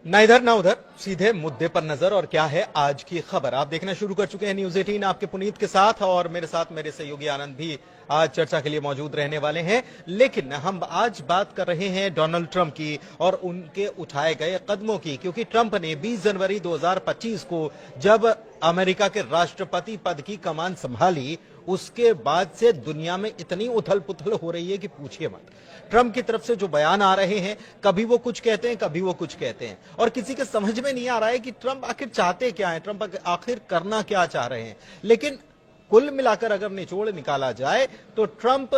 ना इधर ना उधर, सीधे मुद्दे पर नजर। और क्या है आज की खबर, आप देखना शुरू कर चुके हैं न्यूज 18 आपके पुनीत के साथ, और मेरे साथ मेरे सहयोगी आनंद भी आज चर्चा के लिए मौजूद रहने वाले हैं। लेकिन हम आज बात कर रहे हैं डोनाल्ड ट्रंप की और उनके उठाए गए कदमों की, क्योंकि ट्रंप ने 20 जनवरी 2025 को जब अमेरिका के राष्ट्रपति पद की कमान संभाली, उसके बाद से दुनिया में इतनी उथल पुथल हो रही है कि पूछिए मत। ट्रंप की तरफ से जो बयान आ रहे हैं, कभी वो कुछ कहते हैं, कभी वो कुछ कहते हैं, और किसी के समझ में नहीं आ रहा है कि ट्रंप आखिर चाहते क्या है, ट्रंप आखिर करना क्या चाह रहे हैं। लेकिन कुल मिलाकर अगर निचोड़ निकाला जाए तो ट्रंप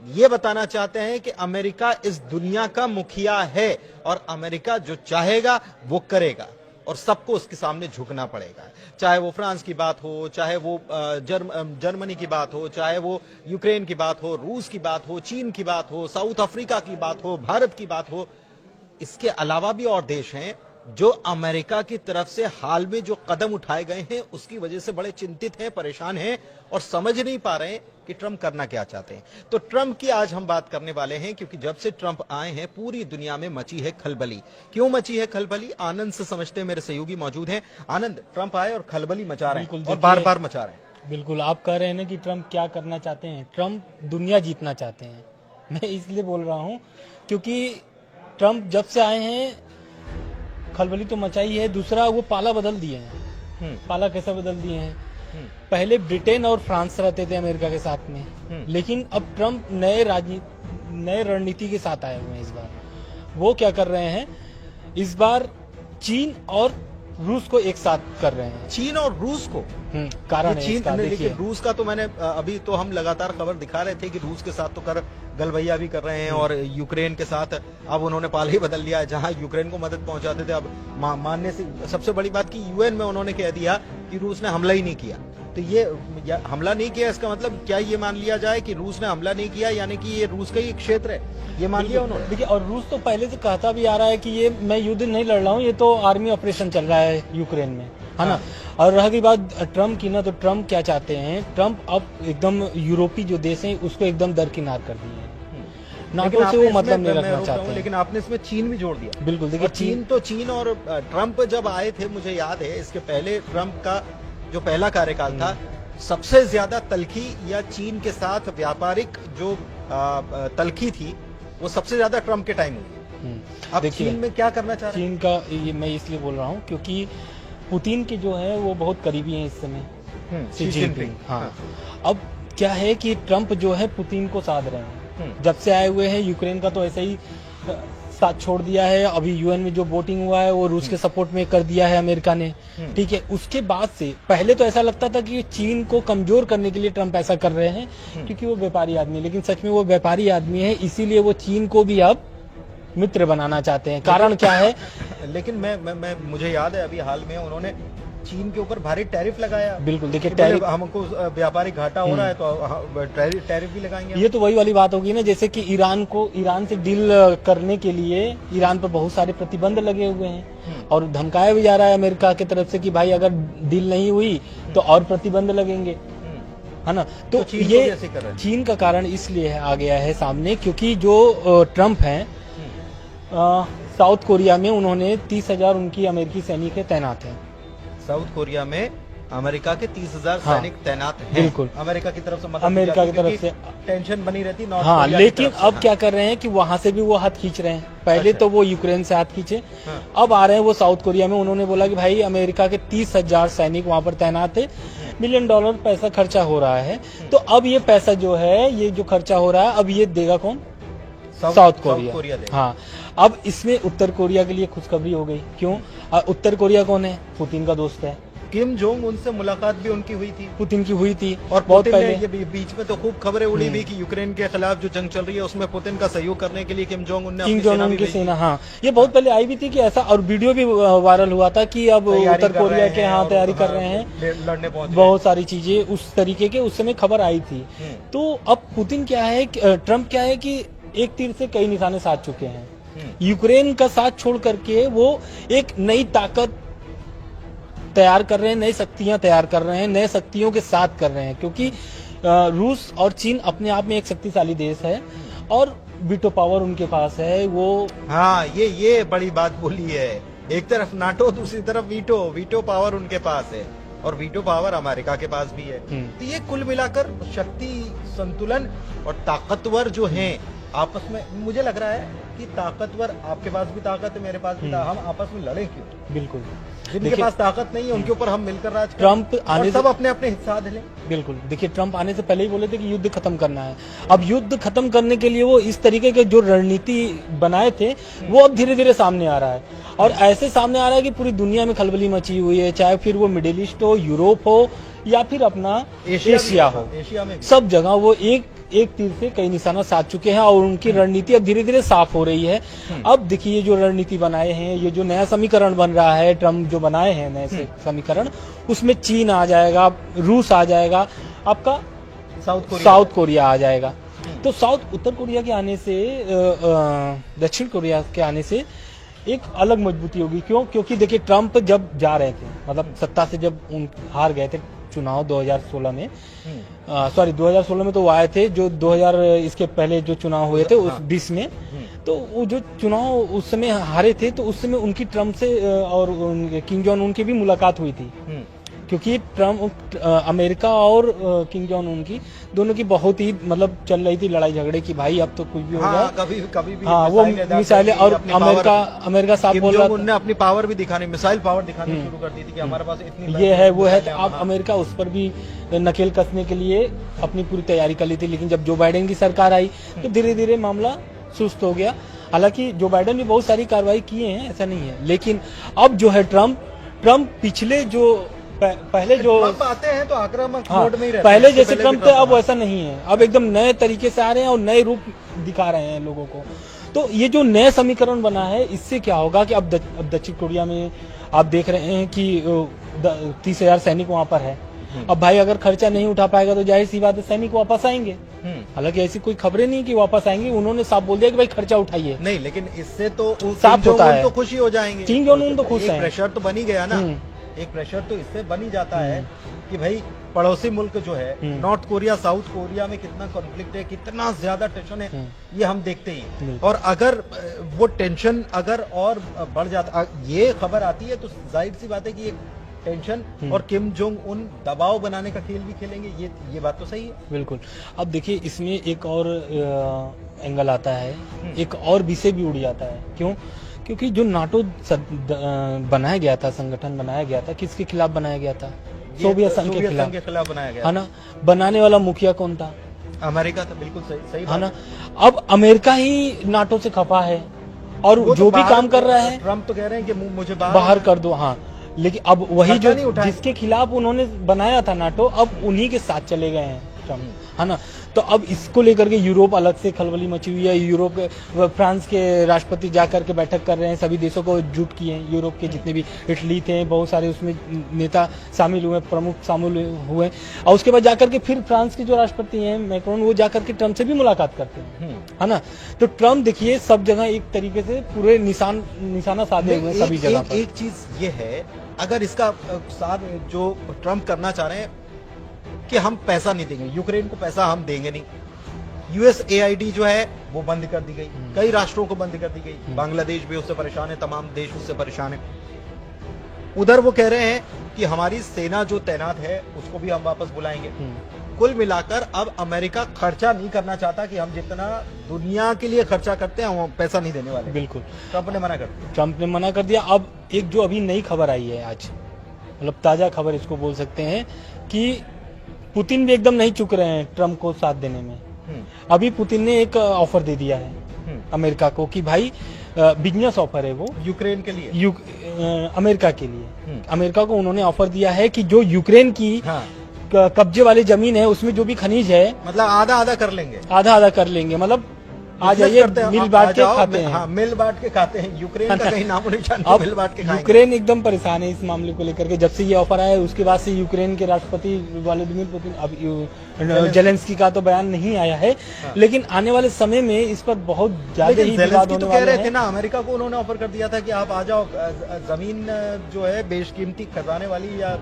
ये बताना चाहते हैं कि अमेरिका इस दुनिया का मुखिया है और अमेरिका जो चाहेगा वो करेगा और सबको उसके सामने झुकना पड़ेगा। चाहे वो फ्रांस की बात हो, चाहे वो जर्मनी की बात हो, चाहे वो यूक्रेन की बात हो, रूस की बात हो, चीन की बात हो, साउथ अफ्रीका की बात हो, भारत की बात हो। इसके अलावा भी और देश हैं जो अमेरिका की तरफ से हाल में जो कदम उठाए गए हैं उसकी वजह से बड़े चिंतित हैं, परेशान हैं और समझ नहीं पा रहे हैं कि ट्रंप करना क्या चाहते हैं। तो ट्रंप की आज हम बात करने वाले हैं, क्योंकि जब से ट्रंप आए हैं पूरी दुनिया में मची है खलबली। क्यों मची है खलबली, आनंद से समझते हैं, मेरे सहयोगी मौजूद हैं। आनंद, ट्रंप आए और खलबली मचा रहे हैं और बार बार मचा रहे हैं। बिल्कुल, आप कह रहे हैं ना कि ट्रंप क्या करना चाहते हैं। ट्रंप दुनिया जीतना चाहते हैं। मैं इसलिए बोल रहा हूं क्योंकि ट्रंप जब से आए हैं खलबली तो मचाई है, दूसरा वो पाला बदल दिए हैं। पाला कैसा बदल दिए हैं, पहले ब्रिटेन और फ्रांस रहते थे अमेरिका के साथ में, लेकिन अब ट्रंप नए रणनीति के साथ आए हुए हैं। इस बार वो क्या कर रहे हैं, इस बार चीन और रूस को एक साथ कर रहे हैं। चीन और रूस को कारण है चीन, इसका, लेकिन रूस का तो मैंने अभी तो हम लगातार खबर दिखा रहे थे कि रूस के साथ तो कर गलवैया भी कर रहे हैं और यूक्रेन के साथ अब उन्होंने पाला ही बदल लिया है। जहां यूक्रेन को मदद पहुंचाते थे अब मानने से सबसे बड़ी बात की यूएन में उन्होंने कह दिया कि रूस ने हमला ही नहीं किया। तो ये हमला नहीं किया, इसका मतलब क्या ये मान लिया जाए कि रूस ने हमला नहीं किया, यानी कि ये रूस का ही क्षेत्र है, ये मान लिया उन्होंने। देखिए, और रूस तो पहले से कहता भी आ रहा है कि ये मैं युद्ध नहीं लड़ रहा हूँ, ये तो आर्मी ऑपरेशन चल रहा है यूक्रेन में, है ना। और रह गई बात ट्रंप की ना, तो ट्रंप क्या चाहते हैं, ट्रंप अब एकदम यूरोपीय जो देश हैं उसको एकदम दरकिनार कर दिए हैं। नाटो से वो मतलब नहीं रखना चाहते हैं। लेकिन आपने इसमें चीन भी जोड़ दिया। बिल्कुल, देखिए चीन और ट्रंप जब आए थे, मुझे याद है इसके पहले ट्रंप का जो पहला कार्यकाल था, सबसे ज्यादा तलखी या चीन के साथ व्यापारिक जो तलखी थी वो सबसे ज्यादा ट्रंप के टाइम हुई। अब चीन में क्या करना चाह रहे हैं? चीन का ये मैं इसलिए बोल रहा हूँ क्योंकि पुतिन के जो है वो बहुत करीबी हैं इस समय, शी जिनपिंग। हाँ, अब क्या है कि ट्रंप जो है पुतिन को साध रहे हैं। जब से आए हुए हैं, यूक्रेन का तो ऐसे ही साथ छोड़ दिया है। अभी यूएन में जो वोटिंग हुआ है वो रूस के सपोर्ट में कर दिया है अमेरिका ने, ठीक है। उसके बाद से पहले तो ऐसा लगता था कि चीन को कमजोर करने के लिए ट्रंप ऐसा कर रहे हैं क्योंकि वो व्यापारी आदमी है, लेकिन सच में वो व्यापारी आदमी है, इसीलिए वो चीन को भी अब मित्र बनाना चाहते हैं। कारण क्या है? लेकिन मैं मुझे याद है अभी हाल में उन्होंने चीन के ऊपर भारी टैरिफ लगाया। बिल्कुल, देखिए टैरिफ, हमको व्यापारिक घाटा हो रहा है तो टैरिफ भी लगाएंगे। ये तो वही वाली बात होगी ना, जैसे कि ईरान से डील करने के लिए ईरान पर बहुत सारे प्रतिबंध लगे हुए हैं और धमकाया भी जा रहा है अमेरिका की तरफ से कि भाई अगर डील नहीं हुई तो और प्रतिबंध लगेंगे, है ना। तो ये चीन का कारण इसलिए आ गया है सामने क्योंकि जो ट्रंप हैं साउथ कोरिया में उन्होंने 30,000 उनकी अमेरिकी सैनिक तैनात हैं। साउथ कोरिया में अमेरिका के 30,000 सैनिक तैनात हैं। बिल्कुल, अमेरिका की तरफ से अमेरिका की तरफ से टेंशन बनी रहती। हाँ, लेकिन अब क्या कर रहे हैं कि वहां से भी वो हाथ खींच रहे हैं। पहले तो वो यूक्रेन से हाथ खींचे, अब आ रहे हैं वो साउथ कोरिया में। उन्होंने बोला कि भाई अमेरिका के 30,000 सैनिक वहां पर तैनात है, $1 मिलियन पैसा खर्चा हो रहा है। तो अब ये पैसा जो है, ये जो खर्चा हो रहा है, अब ये देगा कौन? South Korea. हाँ, अब इसमें उत्तर कोरिया के लिए खुशखबरी हो गई। क्यों? उत्तर कोरिया कौन है? पुतिन का दोस्त है। किम जोंग उनसे मुलाकात भी उनकी हुई थी, पुतिन की हुई थी। और बहुत पहले ये बीच में तो खूब खबरें उड़ी भी कि यूक्रेन के खिलाफ जो जंग चल रही है उसमें पुतिन का सहयोग करने के लिए किम जोंग उन की सेना, हाँ, ये बहुत पहले आई भी थी कि ऐसा, और वीडियो भी वायरल हुआ था कि अब उत्तर कोरिया के यहाँ तैयारी कर रहे हैं, लड़ने पहुंच बहुत सारी चीजें उस तरीके के उस समय खबर आई थी। तो अब पुतिन क्या है, ट्रंप क्या है कि एक तीर से कई निशाने साध चुके हैं। यूक्रेन का साथ छोड़ करके वो एक नई ताकत तैयार कर रहे हैं, नई शक्तियां तैयार कर रहे हैं, नए शक्तियों के साथ कर रहे हैं, क्योंकि रूस और चीन अपने आप में एक शक्तिशाली देश है और वीटो पावर उनके पास है। वो हाँ, ये बड़ी बात बोली है एक तरफ नाटो, दूसरी तरफ वीटो। वीटो पावर उनके पास है और वीटो पावर अमेरिका के पास भी है। तो ये कुल मिलाकर शक्ति संतुलन और ताकतवर जो हैं आपस में, मुझे लग रहा है कि ताकतवर, आपके पास भी ताकत है, मेरे पास भी ताकत, हम आपस में लड़े क्यों? बिल्कुल, जिनके पास ताकत नहीं है उनके ऊपर हम मिलकर राज करें। ट्रम्प आने सब अपने अपने हिस्सा ले। बिल्कुल, देखिए ट्रम्प आने से पहले ही बोले थे कि युद्ध खत्म करना है। अब युद्ध खत्म करने के लिए वो इस तरीके के जो रणनीति बनाए थे वो अब धीरे धीरे सामने आ रहा है, और ऐसे सामने आ रहा है कि पूरी दुनिया में खलबली मची हुई है, चाहे फिर वो मिडिल ईस्ट हो, यूरोप हो या फिर अपना एशिया हो, एशिया में सब जगह वो एक तीर से कई निशाना साध चुके हैं और उनकी रणनीति अब धीरे धीरे साफ हो रही है। अब देखिए ये जो रणनीति बनाए हैं, ये जो नया समीकरण बन रहा है, ट्रम्प जो बनाए हैं नए समीकरण, उसमें चीन आ जाएगा, रूस आ जाएगा, आपका साउथ कोरिया आ जाएगा। तो उत्तर कोरिया के आने से, दक्षिण कोरिया के आने से एक अलग मजबूती होगी। क्यों? क्योंकि देखिए ट्रम्प जब जा रहे थे, मतलब सत्ता से जब हार गए थे चुनाव 2016 में, 2016 में तो वो आए थे, जो 2000 इसके पहले जो चुनाव हुए थे उस 20 में, तो वो जो चुनाव उस समय हारे थे, तो उस समय उनकी ट्रम्प से और किम जोंग उन की भी मुलाकात हुई थी, क्योंकि ट्रम्प, अमेरिका और किम जोंग उन की दोनों की बहुत ही मतलब चल रही थी लड़ाई झगड़े की, भाई अब तो कुछ भी हो गया। कभी भी हाँ, वो मिसाइलें, और अमेरिका साफ बोल रहा था, उन्होंने अपनी पावर भी दिखाने, मिसाइल पावर दिखानी शुरू कर दी थी कि हमारे पास इतनी ये है वो है। तो अब अमेरिका उस पर भी नकेल कसने के लिए अपनी पूरी तैयारी कर ली थी, लेकिन जब जो बाइडेन की सरकार आई तो धीरे धीरे मामला सुस्त हो गया। हालांकि जो बाइडेन ने बहुत सारी कार्रवाई किए हैं, ऐसा नहीं है, लेकिन अब जो है ट्रम्प पिछले जो पहले जो आते हैं तो आक्रामक मोड में ही रहते पहले जैसे ट्रम्प थे, अब वैसा नहीं है। अब एकदम नए तरीके से आ रहे हैं और नए रूप दिखा रहे हैं लोगों को। तो ये जो नया समीकरण बना है, इससे क्या होगा कि अब दक्षिण कोरिया में आप देख रहे हैं कि 30,000 सैनिक वहां पर है। अब भाई अगर खर्चा नहीं उठा पाएगा तो जाहिर सी बात है सैनिक वापस आएंगे। हालांकि ऐसी कोई खबरें नहीं कि वापस आएंगे, उन्होंने साफ बोल दिया कि भाई खर्चा उठाइए। नहीं, लेकिन इससे तो साफ होता है, तो खुशी हो जाएंगे, किम जोंग उन तो खुश है, प्रेशर तो बनी गया ना, एक प्रेशर तो इससे बन ही जाता है कि भाई पड़ोसी मुल्क जो है, नॉर्थ कोरिया, साउथ कोरिया में कितना कॉन्फ्लिक्ट है, कितना ज्यादा टेंशन है, ये हम देखते ही। और अगर वो टेंशन अगर और बढ़ जाता, ये खबर आती है तो जाहिर सी बात है कि ये टेंशन और किम जोंग उन दबाव बनाने का खेल भी खेलेंगे, ये बात तो सही है। बिल्कुल। अब देखिए इसमें एक और एंगल आता है, एक और विषय भी उड़ जाता है। क्यों? क्योंकि जो नाटो बनाया गया था, संगठन बनाया गया था, किसके खिलाफ बनाया गया था? सोवियत संघ के खिलाफ बनाया गया, है ना। बनाने वाला मुखिया कौन था? अमेरिका था। बिल्कुल सही है ना। अब अमेरिका ही नाटो से खफा है और जो भी काम कर रहा है, ट्रम्प तो कह रहे हैं कि मुझे बाहर कर दो। हाँ, लेकिन अब वही जो जिसके खिलाफ उन्होंने बनाया था नाटो, अब उन्हीं के साथ चले गए हैं ट्रम्प, है ना। तो अब इसको लेकर के यूरोप अलग से खलबली मची हुई है। यूरोप के, फ्रांस के राष्ट्रपति जाकर के बैठक कर रहे हैं, सभी देशों को जुट किए हैं, यूरोप के जितने भी, इटली थे, बहुत सारे उसमें नेता शामिल हुए, प्रमुख शामिल हुए। और उसके बाद जाकर के फिर फ्रांस के जो राष्ट्रपति हैं मैक्रोन, वो जाकर के ट्रम्प से भी मुलाकात करते हैं, है ना। तो ट्रम्प देखिए सब जगह एक तरीके से पूरे निशाना साधे हुए सभी जगह पर। एक चीज ये है, अगर इसका साथ जो ट्रम्प करना चाह रहे हैं कि हम पैसा नहीं देंगे, यूक्रेन को पैसा हम देंगे नहीं, USAID जो है वो बंद कर दी गई, कई राष्ट्रों को बंद कर दी गई, बांग्लादेश भी उससे परेशान है, तमाम देश उससे परेशान है। उधर वो कह रहे हैं कि हमारी सेना जो तैनात है उसको भी हम वापस बुलाएंगे। कुल मिलाकर अब अमेरिका खर्चा नहीं करना चाहता कि हम जितना दुनिया के लिए खर्चा करते हैं हम पैसा नहीं देने वाले। बिल्कुल, ट्रम्प ने मना कर दिया। ट्रम्प ने मना कर दिया। अब एक जो अभी नई खबर आई है आज, मतलब ताजा खबर इसको बोल सकते हैं, कि पुतिन भी एकदम नहीं चुक रहे हैं ट्रम्प को साथ देने में। अभी पुतिन ने एक ऑफर दे दिया है अमेरिका को कि भाई बिजनेस ऑफर है वो यूक्रेन के लिए, अमेरिका के लिए। अमेरिका को उन्होंने ऑफर दिया है कि जो यूक्रेन की कब्जे वाली जमीन है उसमें जो भी खनिज है, मतलब आधा आधा कर लेंगे, मतलब आ जाइए मिल बांट के खाते हैं। हाँ, मिल बांट के खाते हैं। यूक्रेन का कहीं नाम निशान नहीं, मिल बांट के खाएंगे। यूक्रेन एकदम परेशान है इस मामले को लेकर के। जब से ये ऑफर आया उसके बाद से यूक्रेन के राष्ट्रपति व्लादिमीर पुतिन, अब जेलेंस्की का तो बयान नहीं आया है, लेकिन आने वाले समय में इस पर बहुत ज्यादा ही विवाद होने वाला है। कह रहे थे ना, अमेरिका को उन्होंने ऑफर कर दिया था कि आप आ जाओ, जमीन जो है बेशकीमती खजाने वाली या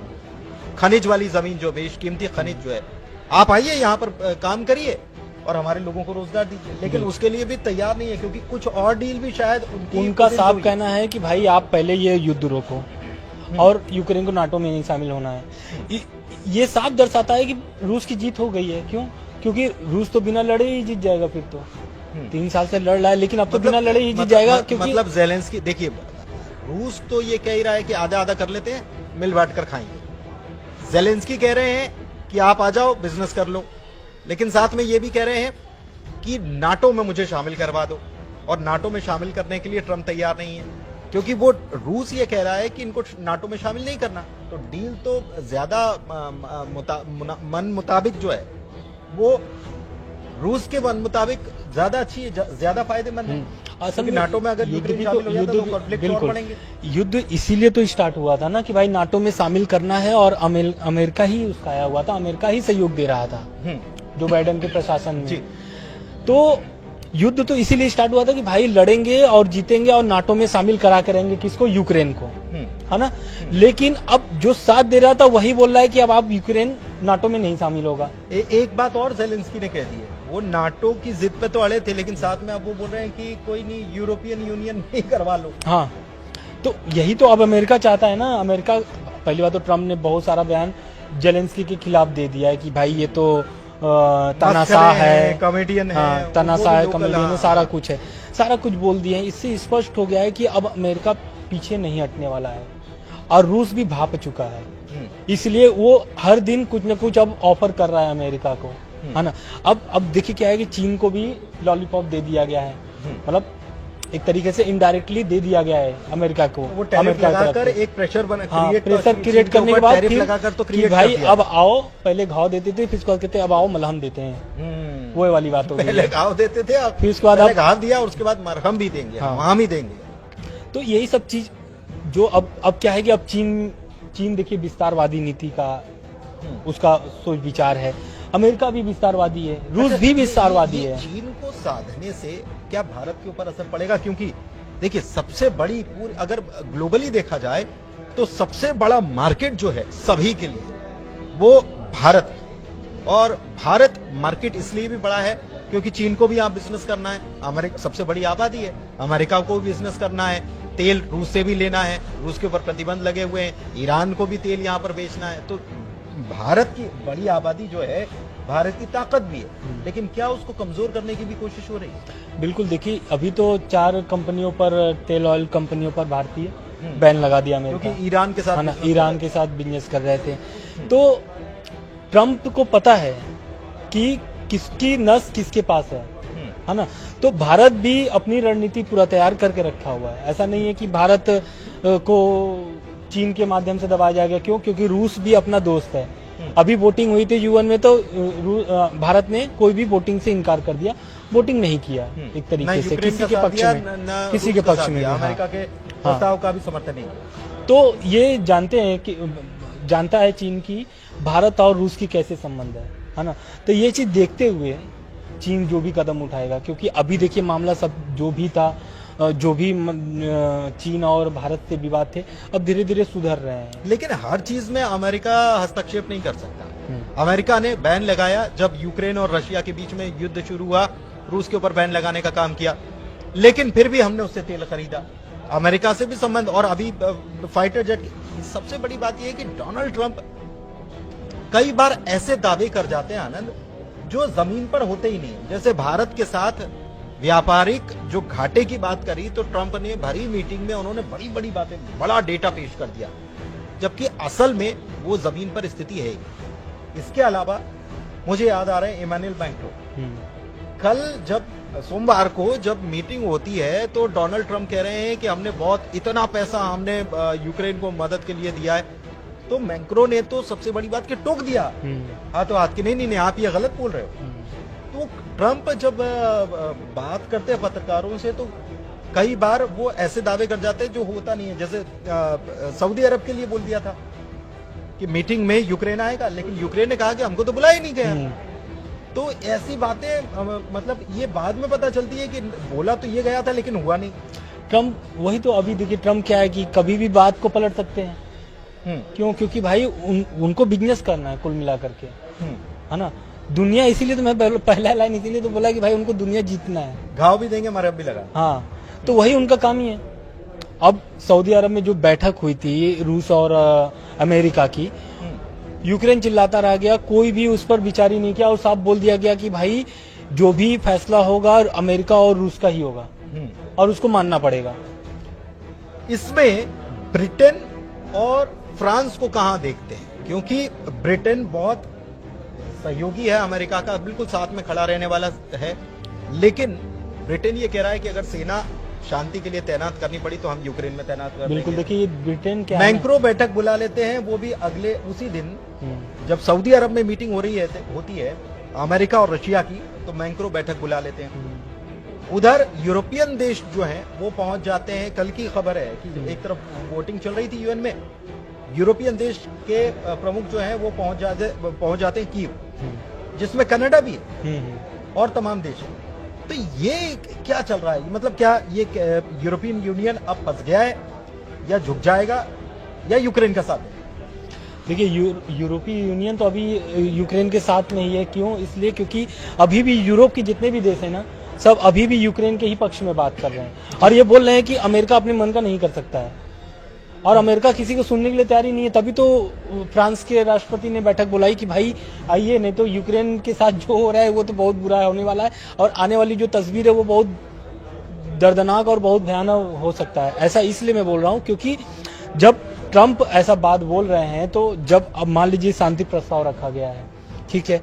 खनिज वाली जमीन, जो बेशकीमती खनिज जो है, आप आइए यहाँ पर काम करिए और हमारे लोगों को रोजगार दीजिए, लेकिन उसके लिए भी तैयार नहीं है, क्योंकि कुछ और डील भी शायद उनका साफ कहना है कि भाई आप पहले ये युद्ध रोको और यूक्रेन को नाटो में नहीं शामिल होना है। ये साफ दर्शाता है कि रूस की जीत हो गई है। क्यों? क्योंकि रूस तो बिना लड़े ही जीत जाएगा। फिर तो 3 साल से लड़ रहा है, लेकिन अब तो बिना लड़े ही जीत जाएगा। क्योंकि मतलब ज़ेलेंस्की, देखिए रूस तो ये कह ही रहा है कि आधा आधा कर लेते हैं, मिल बांट कर खाएंगे। ज़ेलेंस्की कह रहे हैं कि आप आ जाओ, बिजनेस कर लो, लेकिन साथ में ये भी कह रहे हैं कि नाटो में मुझे शामिल करवा दो, और नाटो में शामिल करने के लिए ट्रम्प तैयार नहीं है, क्योंकि वो रूस ये कह रहा है कि इनको नाटो में शामिल नहीं करना। तो डील तो ज्यादा मन मुताबिक जो है वो रूस के मन मुताबिक ज्यादा अच्छी है, ज्यादा फायदेमंद है। असल में नाटो में अगर यूक्रेन शामिल हो जाता तो कॉन्फ्लिक्ट और बढ़ेंगे। युद्ध इसीलिए तो स्टार्ट हुआ था ना कि भाई नाटो में शामिल करना है, और अमेरिका ही उसका आया हुआ था, अमेरिका ही सहयोग दे रहा था जो बाइडेन के प्रशासन में। तो युद्ध तो इसीलिए स्टार्ट हुआ था कि भाई लड़ेंगे और जीतेंगे और नाटो में शामिल करा करेंगे किसको? यूक्रेन को, है ना। लेकिन अब जो साथ दे रहा था वही बोल रहा है कि अब आप यूक्रेन नाटो में नहीं शामिल होगा। एक बात और ज़ेलेंस्की ने कह दी है, वो नाटो की जिद पे तो अड़े थे, लेकिन साथ में अब वो बोल रहे हैं कि कोई नहीं, यूरोपियन यूनियन ही करवा लो। हाँ, तो यही तो अब अमेरिका चाहता है ना। अमेरिका, पहली बात तो ट्रम्प ने बहुत सारा बयान ज़ेलेंस्की के खिलाफ दे दिया है कि भाई ये तो तानाशाह है, कॉमेडियन है, तानाशाह है, कॉमेडियन है, सारा कुछ है, सारा कुछ बोल दिए हैं। इससे स्पष्ट हो गया है कि अब अमेरिका पीछे नहीं हटने वाला है, और रूस भी भाप चुका है। इसलिए वो हर दिन कुछ न कुछ अब ऑफर कर रहा है अमेरिका को, है ना। अब देखिए क्या है कि चीन को भी लॉलीपॉप दे दिया गया है, मतलब एक तरीके से इनडायरेक्टली दे दिया गया है अमेरिका को। वो टैरिफ लगाकर एक प्रेशर क्रिएट करने के बाद लगाकर तो कि भाई अब आओ, पहले घाव देते थे, फिर उसके बाद कहते अब आओ मलहम देते हैं। वो वाली बात हो गई। पहले घाव देते थे, अब फिर उसके बाद घाव दिया, उसके बाद मरहम भी देंगे, हम ही देंगे। तो यही सब चीज जो अब क्या है कि अब चीन देखिए विस्तारवादी नीति का उसका सोच विचार है, अमेरिका भी विस्तारवादी है, रूस भी विस्तारवादी है। चीन को साधने से क्या भारत के ऊपर असर पड़ेगा? क्योंकि देखिए सबसे बड़ी पूरी, अगर ग्लोबली देखा जाए तो सबसे बड़ा मार्केट जो है सभी के लिए वो भारत है। और भारत मार्केट इसलिए भी बड़ा है क्योंकि चीन को भी यहाँ बिजनेस करना है, अमेरिका सबसे बड़ी आबादी है, अमेरिका को भी बिजनेस करना है, तेल रूस से भी लेना है, रूस के ऊपर प्रतिबंध लगे हुए हैं, ईरान को भी तेल यहाँ पर बेचना है। तो भारत की बड़ी आबादी जो है, भारत की ताकत भी है, लेकिन क्या उसको कमजोर करने की भी कोशिश हो रही है? बिल्कुल, देखिए अभी तो 4 कंपनियों पर, तेल ऑयल कंपनियों पर भारतीय बैन लगा दिया अमेरिका, क्योंकि ईरान के साथ, ईरान के साथ बिजनेस कर रहे थे। तो ट्रम्प को पता है कि किसकी नस किसके पास है ना। तो भारत भी अपनी रणनीति पूरा तैयार करके रखा हुआ है। ऐसा नहीं है कि भारत को चीन के माध्यम से दबाया जाएगा। क्यों? क्योंकि रूस भी अपना दोस्त है। अभी वोटिंग हुई थी यूएन में, तो भारत ने कोई भी वोटिंग से इनकार कर दिया, वोटिंग नहीं किया एक तरीके से किसी के पक्ष में, किसी के पक्ष में। अमेरिका के प्रस्ताव का भी समर्थन नहीं किया। तो ये जानता है चीन की भारत और रूस की कैसे संबंध है ना। तो ये चीज देखते हुए चीन जो भी कदम उठाएगा, क्योंकि अभी देखिए मामला सब जो भी था, जो भी चीन और भारत से विवाद थे, अब धीरे धीरे सुधर रहे हैं। लेकिन हर चीज में अमेरिका हस्तक्षेप नहीं कर सकता। अमेरिका ने बैन लगाया जब यूक्रेन और रशिया के बीच में युद्ध शुरू हुआ, रूस के ऊपर बैन लगाने का काम किया, लेकिन फिर भी हमने उससे तेल खरीदा। अमेरिका से भी संबंध, और अभी फाइटर जेट। सबसे बड़ी बात यह है कि डोनाल्ड ट्रंप कई बार ऐसे दावे कर जाते हैं आनंद, जो जमीन पर होते ही नहीं। जैसे भारत के साथ व्यापारिक जो घाटे की बात करी, तो ट्रंप ने भरी मीटिंग में उन्होंने बड़ी बड़ी बातें, बड़ा डेटा पेश कर दिया, जबकि असल में वो जमीन पर स्थिति है। इसके अलावा मुझे याद आ रहा है इमानुएल मैक्रोन, कल जब सोमवार को जब मीटिंग होती है, तो डोनाल्ड ट्रंप कह रहे हैं कि हमने इतना पैसा हमने यूक्रेन को मदद के लिए दिया है। तो मैक्रोन ने तो सबसे बड़ी बात के टोक दिया, हाथ की नहीं, आप ये गलत बोल रहे हो। तो ट्रंप जब बात करते हैं पत्रकारों से, तो कई बार वो ऐसे दावे कर जाते हैं जो होता नहीं है। जैसे सऊदी अरब के लिए बोल दिया था कि मीटिंग में यूक्रेन आएगा, लेकिन यूक्रेन ने कहा कि हमको तो बुलाया ही नहीं गया। तो ऐसी बातें मतलब ये बाद में पता चलती है कि बोला तो ये गया था लेकिन हुआ नहीं। ट्रंप वही तो, अभी देखिए ट्रंप क्या है कि कभी भी बात को पलट सकते हैं। क्यों? क्योंकि भाई उनको बिजनेस करना है कुल मिला करके, है ना। दुनिया, इसीलिए तो मैं पहला लाइन इसीलिए तो बोला कि भाई उनको दुनिया जीतना है, घाव भी देंगे मरहब भी लगा। हाँ, तो वही उनका काम ही है। अब सऊदी अरब में जो बैठक हुई थी रूस और अमेरिका की, यूक्रेन चिल्लाता रह गया, कोई भी उस पर विचार ही नहीं किया और साफ बोल दिया गया कि भाई जो भी फैसला होगा अमेरिका और रूस का ही होगा और उसको मानना पड़ेगा। इसमें ब्रिटेन और फ्रांस को कहां देखते हैं, क्योंकि ब्रिटेन बहुत सहयोगी है अमेरिका का, बिल्कुल साथ में खड़ा रहने वाला है, लेकिन ब्रिटेन ये कह रहा है कि अगर सेना शांति के लिए तैनात करनी पड़ी तो हम यूक्रेन में तैनात कर बिल्कुल। देंगे। देखिए ब्रिटेन क्या मैक्रो बैठक बुला लेते हैं, वो भी अगले उसी दिन जब सऊदी अरब में मीटिंग होती है अमेरिका और रशिया की, तो मैक्रो बैठक बुला लेते हैं। उधर यूरोपियन देश जो हैं वो पहुंच जाते हैं। कल की खबर है कि एक तरफ वोटिंग चल रही थी यूएन में, यूरोपियन देश के प्रमुख जो हैं वो पहुंच जाते हैं कीव, जिसमें कनाडा भी है और तमाम देश हैं। तो ये क्या चल रहा है, मतलब क्या ये यूरोपियन यूनियन अब फंस गया है या झुक जाएगा या यूक्रेन का साथ है? देखिए यूरोपीय यूनियन तो अभी यूक्रेन के साथ नहीं है। क्यों? इसलिए क्योंकि अभी भी यूरोप के जितने भी देश हैं ना, सब अभी भी यूक्रेन के ही पक्ष में बात कर रहे हैं और ये बोल रहे हैं कि अमेरिका अपने मन का नहीं कर सकता है और अमेरिका किसी को सुनने के लिए तैयार ही नहीं है। तभी तो फ्रांस के राष्ट्रपति ने बैठक बुलाई कि भाई आइए, नहीं तो यूक्रेन के साथ जो हो रहा है वो तो बहुत बुरा होने वाला है और आने वाली जो तस्वीर है वो बहुत दर्दनाक और बहुत भयानक हो सकता है। ऐसा इसलिए मैं बोल रहा हूँ क्योंकि जब ट्रंप ऐसा बात बोल रहे हैं, तो जब अब मान लीजिए शांति प्रस्ताव रखा गया है, ठीक है,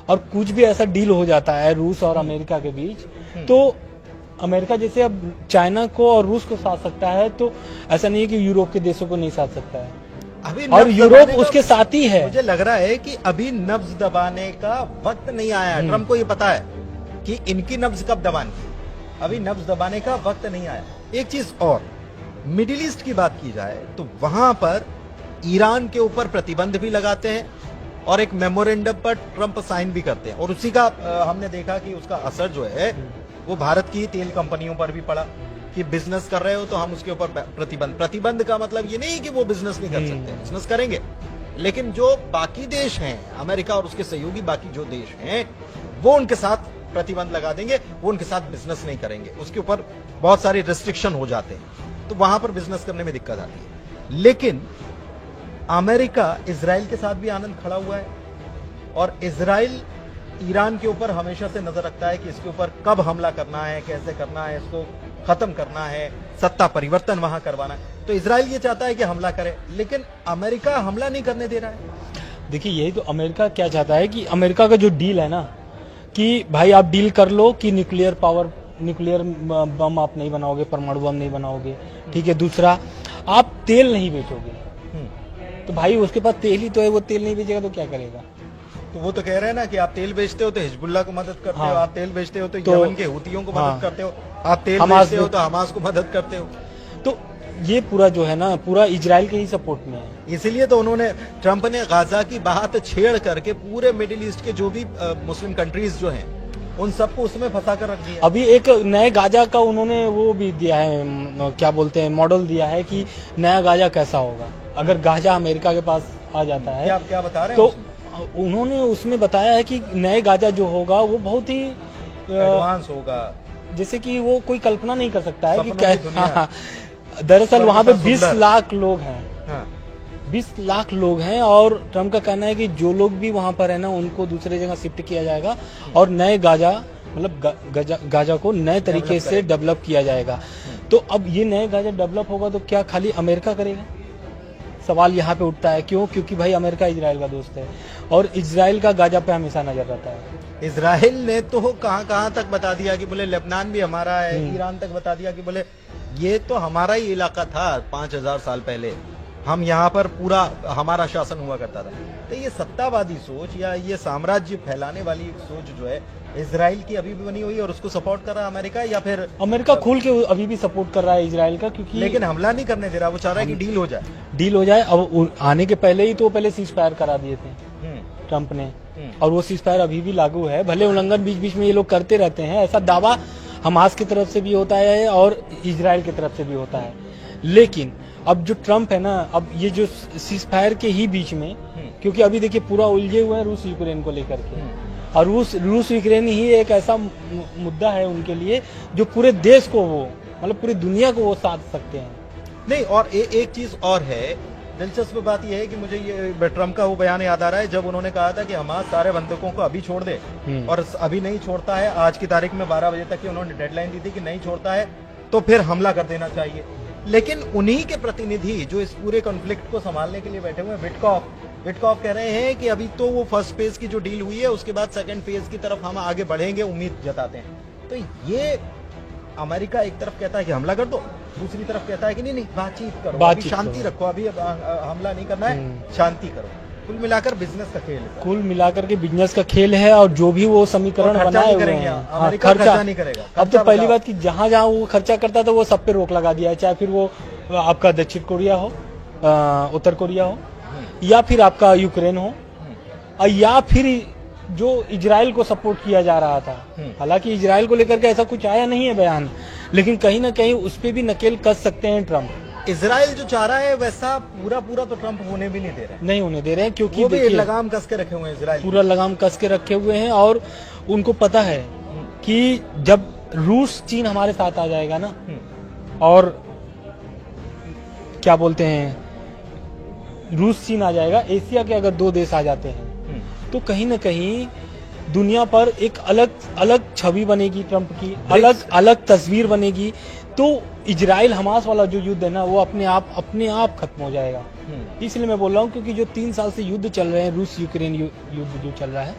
और कुछ भी ऐसा डील हो जाता है रूस और अमेरिका के बीच, तो अमेरिका जैसे अब चाइना को और रूस को साथ सकता है, तो ऐसा नहीं है कि यूरोप के देशों को नहीं साथ सकता है। अभी और यूरोप उसके साथ ही है। मुझे लग रहा है कि अभी नब्ज दबाने का वक्त नहीं आया। ट्रंप को ये पता है कि इनकी नब्ज कब दबानी, अभी नब्ज दबाने का वक्त नहीं आया। एक चीज और, मिडिल ईस्ट की बात की जाए तो वहां पर ईरान के ऊपर प्रतिबंध भी लगाते हैं और एक मेमोरेंडम पर ट्रंप साइन भी करते हैं, और उसी का हमने देखा कि उसका असर जो है वो भारत की तेल कंपनियों पर भी पड़ा कि बिजनेस कर रहे हो तो हम उसके ऊपर प्रतिबंध का मतलब ये नहीं कि वो बिजनेस नहीं कर सकते, बिजनेस करेंगे, लेकिन जो बाकी देश हैं अमेरिका और उसके सहयोगी बाकी जो देश हैं वो उनके साथ प्रतिबंध लगा देंगे, वो उनके साथ बिजनेस नहीं करेंगे, उसके ऊपर बहुत सारे रिस्ट्रिक्शन हो जाते हैं, तो वहां पर बिजनेस करने में दिक्कत आती है। लेकिन अमेरिका इजराइल के साथ भी आनंद खड़ा हुआ है और इजराइल ईरान के ऊपर हमेशा से नजर रखता है कि इसके ऊपर कब हमला करना है, कैसे करना है, इसको खत्म करना है, सत्ता परिवर्तन वहां करवाना है। तो इजराइल ये चाहता है कि हमला करे, लेकिन अमेरिका हमला नहीं करने दे रहा है। देखिए यही तो अमेरिका क्या चाहता है कि अमेरिका का जो डील है ना, कि भाई आप डील कर लो कि न्यूक्लियर बम आप नहीं बनाओगे, परमाणु बम नहीं बनाओगे, ठीक है। दूसरा, आप तेल नहीं बेचोगे, तो भाई उसके पास तेल ही तो है, वो तेल नहीं बेचेगा तो क्या करेगा? तो वो तो कह रहे हैं ना कि आप तेल बेचते हो तो हिजबुल्ला को मदद करते हो, आप तेल बेचते हो तो यमन के हूतियों को मदद करते हो, आप तेल बेचते हो तो हमास को मदद करते हो। तो ये पूरा जो है ना, पूरा इजराइल के ही सपोर्ट में है। इसीलिए तो ट्रंप ने गाजा की बात छेड़ करके पूरे मिडिल ईस्ट के जो भी मुस्लिम कंट्रीज जो हैं उन सबको उसमें फंसा कर रख दिया। अभी एक नए गाजा का उन्होंने वो भी दिया है, क्या बोलते हैं, मॉडल दिया है कि नया गाजा कैसा होगा अगर गाजा अमेरिका के पास आ जाता है। क्या बता रहे हैं? तो उन्होंने उसमें बताया है कि नए गाजा जो होगा वो बहुत ही एडवांस होगा, जैसे कि वो कोई कल्पना नहीं कर सकता है कि दरअसल वहां पे 20 लाख लोग हैं, 20 लाख लोग हैं, और ट्रंप का कहना है कि जो लोग भी वहां पर है ना उनको दूसरे जगह शिफ्ट किया जाएगा और नए गाजा, मतलब गाजा को नए तरीके से डेवलप किया जाएगा। तो अब ये नए गाजा डेवलप होगा तो क्या खाली अमेरिका करेगा? सवाल यहाँ पे उठता है। क्यों? क्योंकि भाई अमेरिका इजराइल का दोस्त है और इजराइल का गाजा पे हमेशा नजर रहता है। इजराइल ने तो कहां तक बता दिया कि बोले लेबनान भी हमारा है, ईरान तक बता दिया कि बोले ये तो हमारा ही इलाका था 5000 साल पहले, हम यहाँ पर पूरा हमारा शासन हुआ करता था। तो ये सत्तावादी सोच या ये साम्राज्य फैलाने वाली सोच जो है इजराइल की अभी भी बनी हुई है और उसको सपोर्ट कर रहा है अमेरिका, या फिर अमेरिका खुल के अभी भी सपोर्ट कर रहा है इजराइल का, क्योंकि लेकिन हमला नहीं करने दे रहा, वो चाह रहा है कि डील हो जाए। अब आने के पहले ही तो पहले सीज फायर करा दिए थे ट्रंप ने, और वो सीज फायर अभी भी लागू है। भले उल्लंघन बीच बीच में ये लोग करते रहते हैं, ऐसा दावा हमास की तरफ से भी होता है और इजराइल की तरफ से भी होता है, लेकिन अब जो ट्रंप है ना, अब ये जो सीज फायर के ही बीच में, क्योंकि अभी देखिए पूरा उलझे हुए हैं रूस यूक्रेन को लेकर के, और रूस यूक्रेन ही एक ऐसा मुद्दा है उनके लिए जो पूरे देश को वो मतलब पूरी दुनिया को वो साथ सकते हैं। नहीं, और एक चीज और है, दिलचस्प बात यह है कि मुझे ये ट्रम्प का वो बयान याद आ रहा है जब उन्होंने कहा था कि हमास सारे बंधकों को अभी छोड़ दे, और अभी नहीं छोड़ता है, आज की तारीख में 12 बजे तक की उन्होंने डेडलाइन दी थी कि नहीं छोड़ता है तो फिर हमला कर देना चाहिए। लेकिन उन्हीं के प्रतिनिधि जो इस पूरे कॉन्फ्लिक्ट को संभालने के लिए बैठे हुए हैं, विटकॉफ कह रहे हैं कि अभी तो वो फर्स्ट फेज की जो डील हुई है उसके बाद सेकंड फेज की तरफ हम आगे बढ़ेंगे, उम्मीद जताते हैं। तो ये अमेरिका एक तरफ कहता है कि हमला कर दो, दूसरी तरफ कहता है कि नहीं बातचीत करो, अभी शांति रखो, अभी हमला नहीं करना है, शांति करो। कुल मिलाकर बिजनेस का खेल है, कुल मिलाकर के बिजनेस का खेल है। और जो भी वो समीकरण बनाए हुए हैं, खर्चा नहीं करेगा। अब तो पहली बात कि जहां जहां वो खर्चा करता था वो सब पे रोक लगा दिया है, चाहे फिर वो आपका दक्षिण कोरिया हो, उत्तर कोरिया हो, या फिर आपका यूक्रेन हो, या फिर जो इजराइल को सपोर्ट किया जा रहा था। हालांकि इजराइल को लेकर के ऐसा कुछ आया नहीं है बयान, लेकिन कहीं ना कहीं उस पर भी नकेल कस सकते हैं ट्रम्प। इजराइल जो चाह रहा है वैसा पूरा तो ट्रम्प होने भी नहीं दे रहे हैं, नहीं होने दे रहे हैं, क्योंकि वो भी लगाम कस के रखे हुए हैं इजराइल, पूरा लगाम कस के रखे हुए हैं। और उनको पता है कि जब रूस चीन हमारे साथ आ जाएगा ना, और क्या बोलते हैं, रूस चीन आ जाएगा, एशिया के अगर 2 देश आ जाते हैं तो कहीं ना कहीं दुनिया पर एक अलग छवि बनेगी ट्रम्प की, अलग तस्वीर बनेगी। तो इजराइल हमास वाला जो युद्ध है ना वो अपने आप खत्म हो जाएगा। इसलिए मैं बोल रहा हूँ, क्योंकि जो 3 साल से युद्ध चल रहे हैं, रूस यूक्रेन युद्ध जो चल रहा है,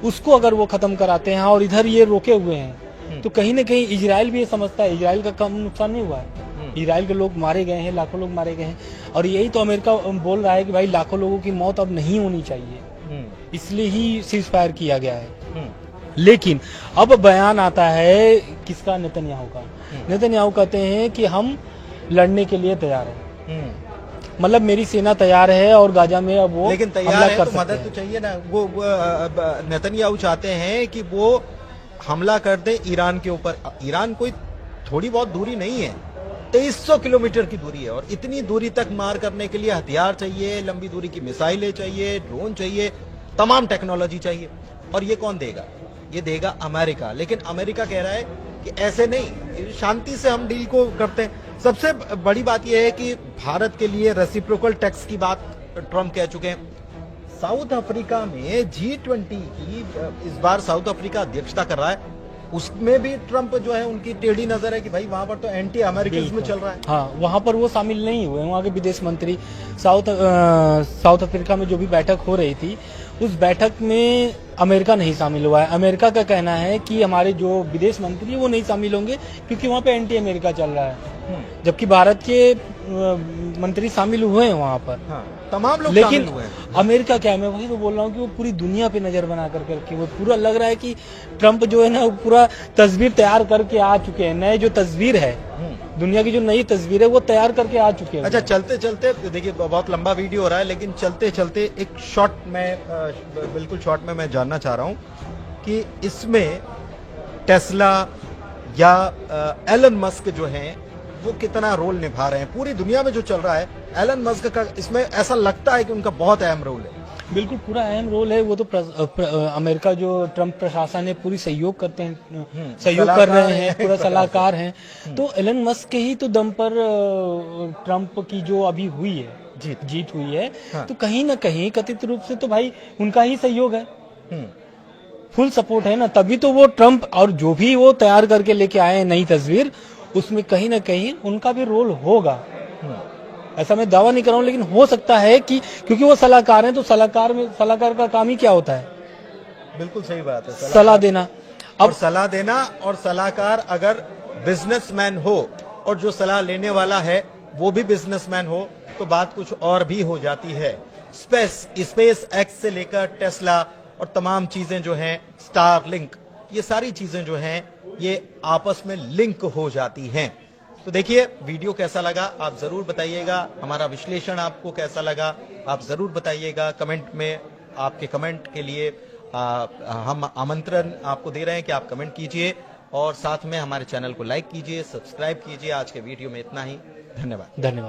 उसको अगर वो खत्म कराते हैं और इधर ये रोके हुए हैं, तो कहीं ना कहीं इजराइल भी ये समझता है इजराइल का कम नुकसान नहीं हुआ है, इजराइल के लोग मारे गए हैं, लाखों लोग मारे गए हैं। और यही तो अमेरिका बोल रहा है कि भाई लाखों लोगों की मौत अब नहीं होनी चाहिए, इसलिए ही सीज फायर किया गया है। लेकिन अब बयान आता है किसका, नेतन्याहू का। नेतन्याहू कहते हैं कि हम लड़ने के लिए तैयार हैं, मतलब मेरी सेना तैयार है और गाजा में अब वो लेकिन तैयार है, तो मदद तो चाहिए ना। वो नेतन्याहू चाहते हैं कि वो हमला कर दे ईरान के ऊपर। ईरान कोई थोड़ी बहुत दूरी नहीं है, 2300 किलोमीटर की दूरी है, और इतनी दूरी तक मार करने के लिए हथियार चाहिए, लंबी दूरी की मिसाइलें चाहिए, ड्रोन चाहिए, तमाम टेक्नोलॉजी चाहिए। और ये कौन देगा? ये देगा अमेरिका। लेकिन अमेरिका कह रहा है कि ऐसे नहीं, शांति से हम डील को करते हैं। सबसे बड़ी बात यह है कि भारत के लिए रेसिप्रोकल टैक्स की बात ट्रम्प कह चुके हैं। साउथ अफ्रीका में G20 की इस बार साउथ अफ्रीका अध्यक्षता कर रहा है, उसमें भी ट्रम्प जो है उनकी टेढ़ी नजर है कि भाई वहां पर तो एंटी अमेरिकनिज्म चल रहा है। हाँ, वहां पर वो शामिल नहीं हुए, वहां के विदेश मंत्री। साउथ अफ्रीका में जो भी बैठक हो रही थी, उस बैठक में अमेरिका नहीं शामिल हुआ है। अमेरिका का कहना है कि हमारे जो विदेश मंत्री है वो नहीं शामिल होंगे क्योंकि वहाँ पे एंटी अमेरिका चल रहा है, जबकि भारत के मंत्री शामिल हुए हैं वहाँ पर। हाँ, तमाम लोग लेकिन शामिल हुए हैं। अमेरिका क्या है, मैं वही तो बोल रहा हूँ कि वो पूरी दुनिया पे नजर बना करके वो पूरा लग रहा है कि ट्रम्प जो है ना वो पूरा तस्वीर तैयार करके आ चुके हैं। नए जो तस्वीर है, दुनिया की जो नई तस्वीर है वो तैयार करके आ चुके हैं। अच्छा, चलते चलते देखिए बहुत लंबा वीडियो हो रहा है, लेकिन चलते चलते एक शॉर्ट में बिल्कुल शॉर्ट में मैं जानना चाह रहा हूं कि इसमें टेस्ला या एलन मस्क जो हैं वो कितना रोल निभा रहे हैं। पूरी दुनिया में जो चल रहा है, एलन मस्क का इसमें ऐसा लगता है कि उनका बहुत अहम रोल है। बिल्कुल पूरा अहम रोल है। वो तो अमेरिका जो ट्रम्प प्रशासन है पूरी सहयोग करते हैं, सहयोग कर रहे हैं, पूरा सलाहकार हैं। तो एलन मस्क के ही तो दम पर ट्रम्प की जो अभी हुई है जीत हुई है। हाँ। तो कहीं ना कहीं कथित रूप से तो भाई उनका ही सहयोग है, फुल सपोर्ट है ना, तभी तो वो ट्रम्प और जो भी वो तैयार करके लेके आए हैं नई तस्वीर, उसमें कहीं ना कहीं उनका भी रोल होगा। ऐसा मैं दावा नहीं कर रहा हूं, लेकिन हो सकता है कि क्योंकि वो सलाहकार हैं, तो सलाहकार का काम ही क्या होता है? बिल्कुल सही बात है, सलाह देना। अब सलाह देना, और सलाहकार अगर बिजनेसमैन हो और जो सलाह लेने वाला है वो भी बिजनेसमैन हो तो बात कुछ और भी हो जाती है। स्पेस एक्स से लेकर टेस्ला और तमाम चीजें जो हैं, स्टारलिंक, ये सारी चीजें जो हैं ये आपस में लिंक हो जाती हैं। तो देखिए वीडियो कैसा लगा आप जरूर बताइएगा, हमारा विश्लेषण आपको कैसा लगा आप जरूर बताइएगा कमेंट में। आपके कमेंट के लिए हम आमंत्रण आपको दे रहे हैं कि आप कमेंट कीजिए और साथ में हमारे चैनल को लाइक कीजिए, सब्सक्राइब कीजिए। आज के वीडियो में इतना ही, धन्यवाद।